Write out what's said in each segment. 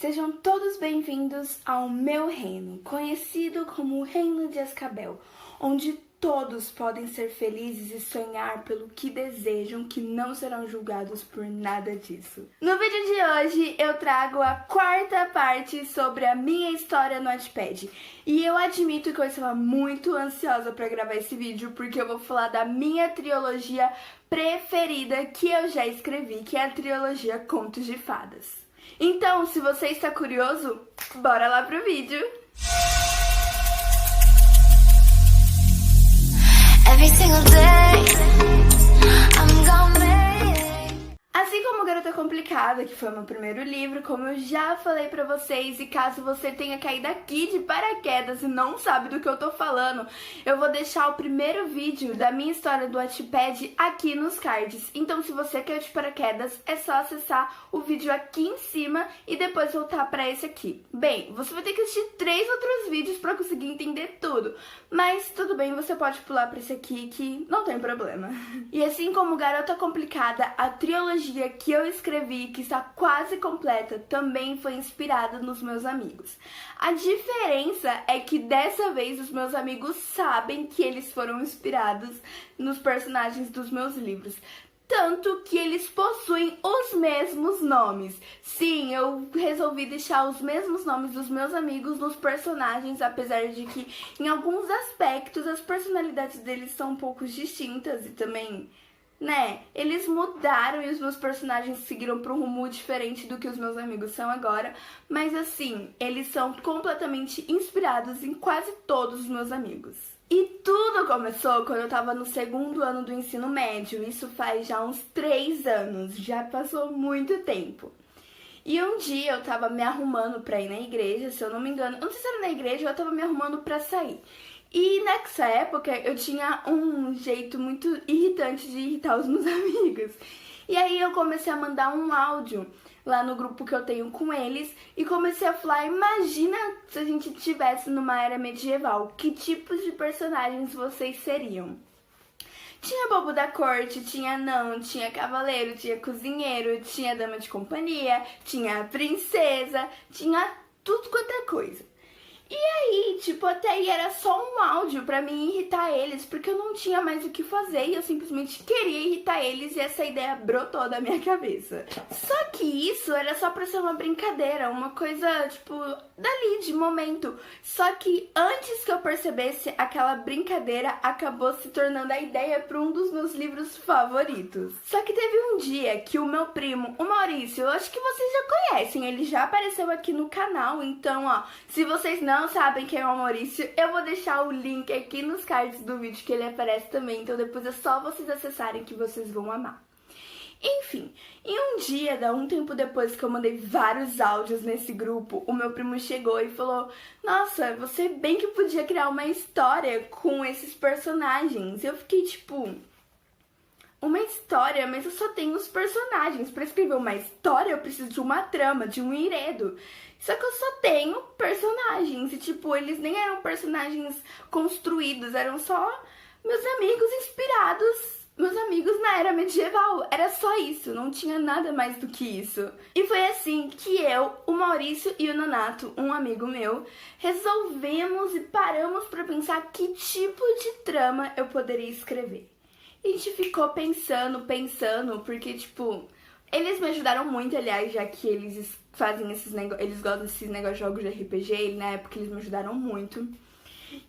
Sejam todos bem-vindos ao meu reino, conhecido como o Reino de Escabel, onde todos podem ser felizes e sonhar pelo que desejam, que não serão julgados por nada disso. No vídeo de hoje eu trago a quarta parte sobre a minha história no Wattpad. E eu admito que eu estava muito ansiosa para gravar esse vídeo, porque eu vou falar da minha trilogia preferida que eu já escrevi, que é a trilogia Contos de Fadas. Então, se você está curioso, bora lá pro vídeo! Every single day, I'm gonna make... Assim como Garota Complicada, que foi meu primeiro livro, como eu já falei pra vocês, e caso você tenha caído aqui de paraquedas e não sabe do que eu tô falando, eu vou deixar o primeiro vídeo da minha história do Wattpad aqui nos cards. Então, se você caiu de paraquedas, é só acessar o vídeo aqui em cima e depois voltar pra esse aqui. Bem, você vai ter que assistir 3 outros vídeos pra conseguir entender tudo, mas tudo bem, você pode pular pra esse aqui que não tem problema. E assim como Garota Complicada, a trilogia que eu escrevi, que está quase completa, também foi inspirada nos meus amigos. A diferença é que dessa vez os meus amigos sabem que eles foram inspirados nos personagens dos meus livros. Tanto que eles possuem os mesmos nomes. Sim, eu resolvi deixar os mesmos nomes dos meus amigos nos personagens, apesar de que em alguns aspectos as personalidades deles são um pouco distintas e também, né, eles mudaram e os meus personagens seguiram para um rumo diferente do que os meus amigos são agora, mas assim, eles são completamente inspirados em quase todos os meus amigos. E tudo começou quando eu tava no segundo ano do ensino médio, isso faz já uns 3 anos, já passou muito tempo. E um dia eu tava me arrumando pra ir na igreja, se eu não me engano, eu não sei se era na igreja ou eu tava me arrumando pra sair. E nessa época eu tinha um jeito muito irritante de irritar os meus amigos. E aí eu comecei a mandar um áudio lá no grupo que eu tenho com eles e comecei a falar, imagina se a gente estivesse numa era medieval, que tipos de personagens vocês seriam? Tinha bobo da corte, tinha anão, tinha cavaleiro, tinha cozinheiro, tinha dama de companhia, tinha princesa, tinha tudo quanto é coisa. E aí, tipo, até aí era só um áudio pra mim irritar eles, porque eu não tinha mais o que fazer e eu simplesmente queria irritar eles e essa ideia brotou da minha cabeça. Só que isso era só pra ser uma brincadeira, uma coisa, tipo, dali, de momento. Só que antes que eu percebesse, aquela brincadeira acabou se tornando a ideia pra um dos meus livros favoritos. Só que teve um dia que o meu primo, o Maurício, eu acho que vocês já conhecem, ele já apareceu aqui no canal, então, ó, se vocês não sabem quem é o Maurício, eu vou deixar o link aqui nos cards do vídeo que ele aparece também, então depois é só vocês acessarem que vocês vão amar. Enfim, em um dia, um tempo depois que eu mandei vários áudios nesse grupo, o meu primo chegou e falou, nossa, você bem que podia criar uma história com esses personagens. Eu fiquei tipo, uma história? Mas eu só tenho os personagens. Para escrever uma história eu preciso de uma trama, de um enredo. Só que eu só tenho personagens e tipo, eles nem eram personagens construídos, eram só meus amigos inspirados, meus amigos na era medieval. Era só isso, não tinha nada mais do que isso. E foi assim que eu, o Maurício e o Nonato, um amigo meu, resolvemos e paramos para pensar que tipo de trama eu poderia escrever. E a gente ficou pensando, porque tipo, eles me ajudaram muito, aliás, já que eles fazem esses negócios, eles gostam desses negócios de jogos de RPG, e na época eles me ajudaram muito.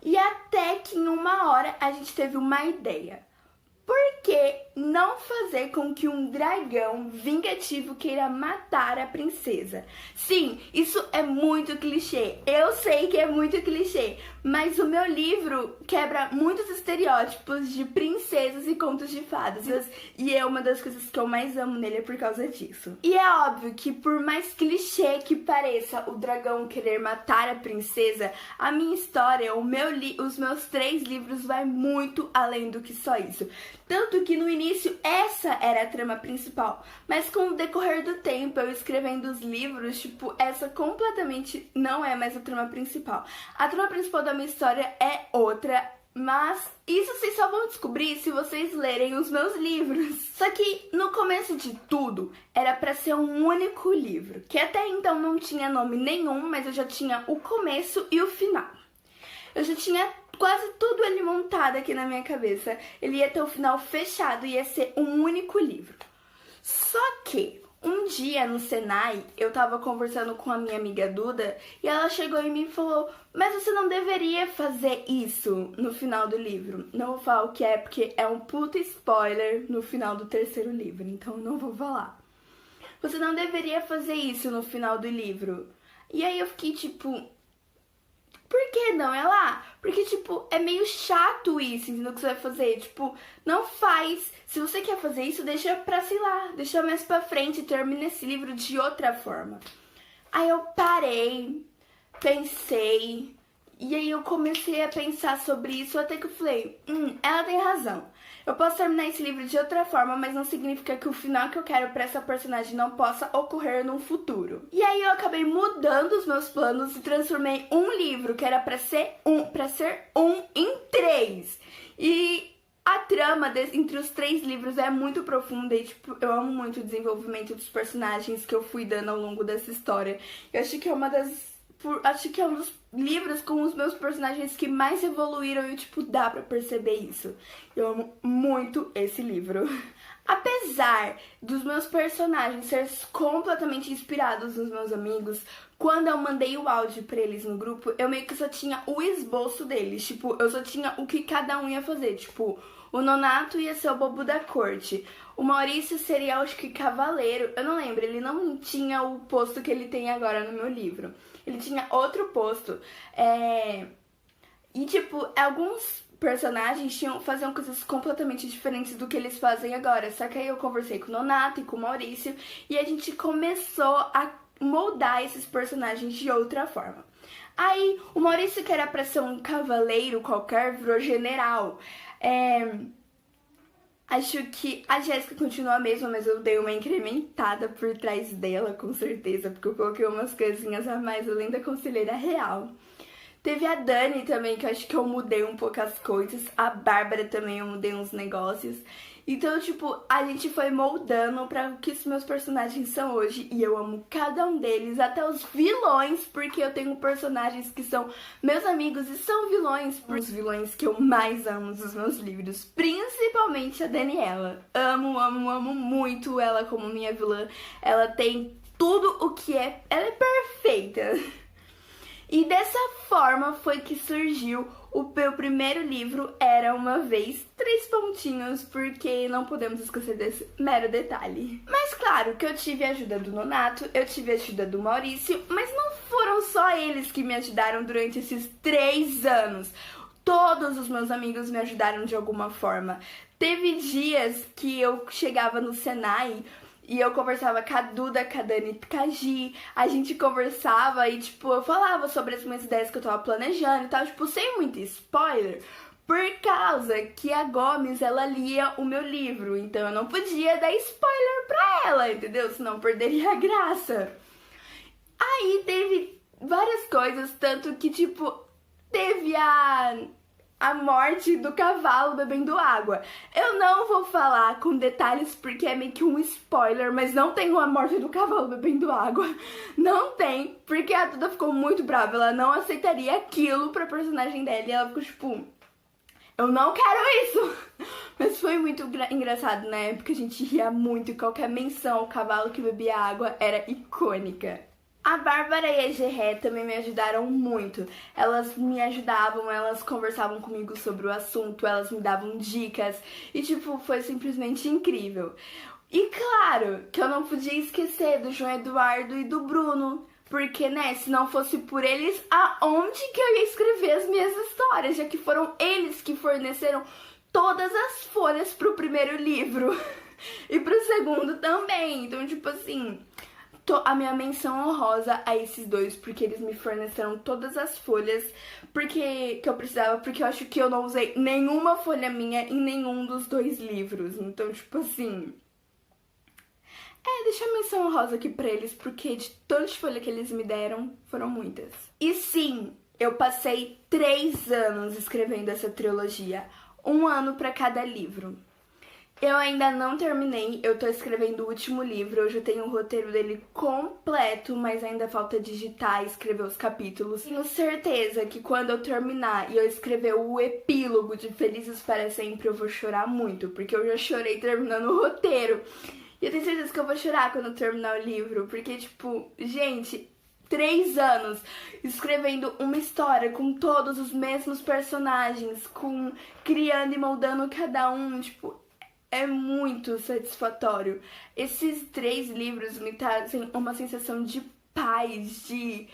E até que em uma hora a gente teve uma ideia. Por que não fazer com que um dragão vingativo queira matar a princesa? Sim, isso é muito clichê. Eu sei que é muito clichê, mas o meu livro quebra muitos estereótipos de princesas e contos de fadas. E é uma das coisas que eu mais amo nele é por causa disso. E é óbvio que por mais clichê que pareça o dragão querer matar a princesa, a minha história, os meus 3 livros vai muito além do que só isso. Tanto que no início essa era a trama principal, mas com o decorrer do tempo, eu escrevendo os livros, tipo, essa completamente não é mais a trama principal. A trama principal da minha história é outra, Mas isso vocês só vão descobrir se vocês lerem os meus livros. Só que no começo de tudo era pra ser um único livro, que até então não tinha nome nenhum, mas eu já tinha o começo e o final. Eu já tinha quase tudo ali montado aqui na minha cabeça. Ele ia ter o final fechado e ia ser um único livro. Só que um dia no Senai, eu tava conversando com a minha amiga Duda e ela chegou em mim e falou: mas você não deveria fazer isso no final do livro. Não vou falar o que é, porque é um puta spoiler no final do terceiro livro, então eu não vou falar. Você não deveria fazer isso no final do livro. E aí eu fiquei tipo... por que não? Ela, porque, tipo, é meio chato isso, entendeu? Que você vai fazer. Tipo, não faz. Se você quer fazer isso, deixa pra, sei lá, deixa mais pra frente e termina esse livro de outra forma. Aí eu parei, pensei, e aí eu comecei a pensar sobre isso, até que eu falei, ela tem razão. Eu posso terminar esse livro de outra forma, mas não significa que o final que eu quero pra essa personagem não possa ocorrer num futuro. E aí eu acabei mudando os meus planos e transformei um livro que era pra ser um em 3. E a trama entre os 3 livros é muito profunda e, tipo, eu amo muito o desenvolvimento dos personagens que eu fui dando ao longo dessa história. Eu acho que é acho que é um dos livros com os meus personagens que mais evoluíram e, tipo, dá pra perceber isso. Eu amo muito esse livro. Apesar dos meus personagens serem completamente inspirados nos meus amigos, quando eu mandei o áudio pra eles no grupo, eu meio que só tinha o esboço deles. Tipo, eu só tinha o que cada um ia fazer. Tipo, o Nonato ia ser o bobo da corte. O Maurício seria, acho que, cavaleiro. Eu não lembro, ele não tinha o posto que ele tem agora no meu livro. Ele tinha outro posto. E, tipo, alguns personagens faziam coisas completamente diferentes do que eles fazem agora. Só que aí eu conversei com o Nonato e com o Maurício e a gente começou a moldar esses personagens de outra forma. Aí, o Maurício, que era pra ser um cavaleiro qualquer, virou general. Acho que a Jéssica continua a mesma, mas eu dei uma incrementada por trás dela, com certeza, porque eu coloquei umas coisinhas a mais, além da conselheira real. Teve a Dani também, que eu acho que eu mudei um pouco as coisas. A Bárbara também, eu mudei uns negócios. Então, tipo, a gente foi moldando pra o que os meus personagens são hoje. E eu amo cada um deles, até os vilões, porque eu tenho personagens que são meus amigos e são vilões. Os vilões que eu mais amo dos meus livros, principalmente a Daniela. Amo, amo, amo muito ela como minha vilã. Ela tem tudo o que é... ela é perfeita. E dessa forma foi que surgiu o meu primeiro livro, Era Uma Vez, 3 pontinhos, porque não podemos esquecer desse mero detalhe. Mas claro que eu tive a ajuda do Nonato, eu tive a ajuda do Maurício, mas não foram só eles que me ajudaram durante esses 3 anos. Todos os meus amigos me ajudaram de alguma forma. Teve dias que eu chegava no Senai e eu conversava com a Duda, com a Dani, com a Gi. A gente conversava e, tipo, eu falava sobre as minhas ideias que eu tava planejando e tal, tipo, sem muito spoiler, por causa que a Gomes, ela lia o meu livro, então eu não podia dar spoiler pra ela, entendeu? Senão perderia a graça. Aí teve várias coisas, tanto que, tipo, teve a morte do cavalo bebendo água. Eu não vou falar com detalhes porque é meio que um spoiler, mas não tem a morte do cavalo bebendo água. Não tem, porque a Duda ficou muito brava. Ela não aceitaria aquilo pra personagem dela e ela ficou tipo... eu não quero isso! Mas foi muito engraçado na época, a gente ria muito e qualquer menção ao cavalo que bebia água era icônica. A Bárbara e a Gerré também me ajudaram muito. Elas me ajudavam, elas conversavam comigo sobre o assunto, elas me davam dicas e, tipo, foi simplesmente incrível. E claro que eu não podia esquecer do João Eduardo e do Bruno, porque, né, se não fosse por eles, aonde que eu ia escrever as minhas histórias, já que foram eles que forneceram todas as folhas pro primeiro livro e pro segundo também. Então, tipo assim... a minha menção honrosa a esses dois, porque eles me forneceram todas as folhas que eu precisava, porque eu acho que eu não usei nenhuma folha minha em nenhum dos 2 livros. Então, tipo assim... deixa a menção honrosa aqui pra eles, porque de tanta folha que eles me deram, foram muitas. E sim, Eu passei 3 anos escrevendo essa trilogia, 1 ano para cada livro. Eu ainda não terminei, eu tô escrevendo o último livro, eu já tenho o roteiro dele completo, mas ainda falta digitar e escrever os capítulos. Tenho certeza que quando eu terminar e eu escrever o epílogo de Felizes para Sempre, eu vou chorar muito, porque eu já chorei terminando o roteiro. E eu tenho certeza que eu vou chorar quando eu terminar o livro, porque, tipo, gente, 3 anos escrevendo uma história com todos os mesmos personagens, criando e moldando cada um, tipo, é muito satisfatório. Esses 3 livros me trazem uma sensação de paz, de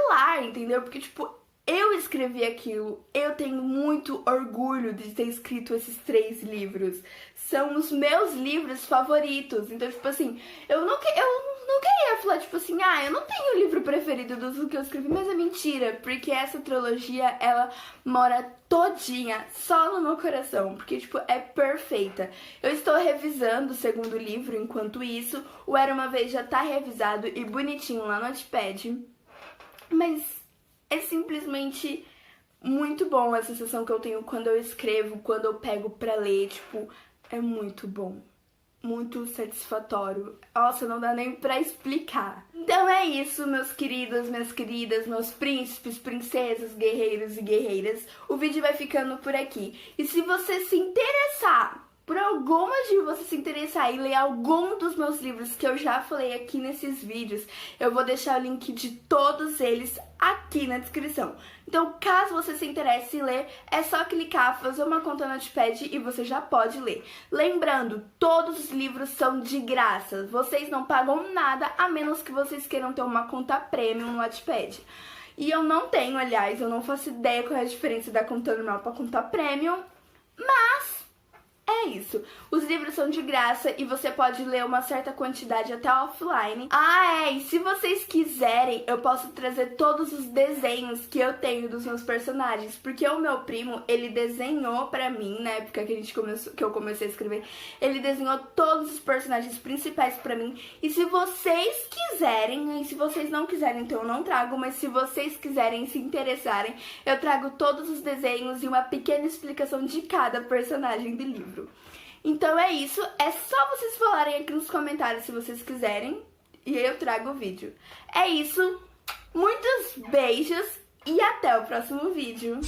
lar, entendeu? Porque, tipo, eu escrevi aquilo, eu tenho muito orgulho de ter escrito esses 3 livros. São os meus livros favoritos. Então, tipo assim, eu não queria falar, tipo assim, eu não tenho o livro preferido dos que eu escrevi, mas é mentira, porque essa trilogia, ela mora todinha só no meu coração, porque, tipo, é perfeita. Eu estou revisando o 2º livro, enquanto isso, o Era Uma Vez já tá revisado e bonitinho lá no Wattpad, mas é simplesmente muito bom a sensação que eu tenho quando eu escrevo, quando eu pego pra ler, tipo, é muito bom. Muito satisfatório. Nossa, não dá nem pra explicar. Então é isso, meus queridos, minhas queridas, meus príncipes, princesas, guerreiros e guerreiras. O vídeo vai ficando por aqui. E se você se interessar, por algum motivo você se interessar e ler algum dos meus livros que eu já falei aqui nesses vídeos, eu vou deixar o link de todos eles aqui na descrição. Então, caso você se interesse em ler, é só clicar, fazer uma conta no Wattpad e você já pode ler. Lembrando, todos os livros são de graça. Vocês não pagam nada, a menos que vocês queiram ter uma conta premium no Wattpad. E eu não tenho, aliás, eu não faço ideia qual é a diferença da conta normal para conta premium, mas é isso. Os livros são de graça e você pode ler uma certa quantidade até offline. E se vocês quiserem, eu posso trazer todos os desenhos que eu tenho dos meus personagens, porque o meu primo, ele desenhou pra mim, na época que eu comecei a escrever, ele desenhou todos os personagens principais pra mim. E se vocês quiserem, e se vocês não quiserem, então eu não trago, mas se vocês quiserem se interessarem, eu trago todos os desenhos e uma pequena explicação de cada personagem do livro. Então é isso, é só vocês falarem aqui nos comentários se vocês quiserem e eu trago o vídeo. É isso, muitos beijos e até o próximo vídeo.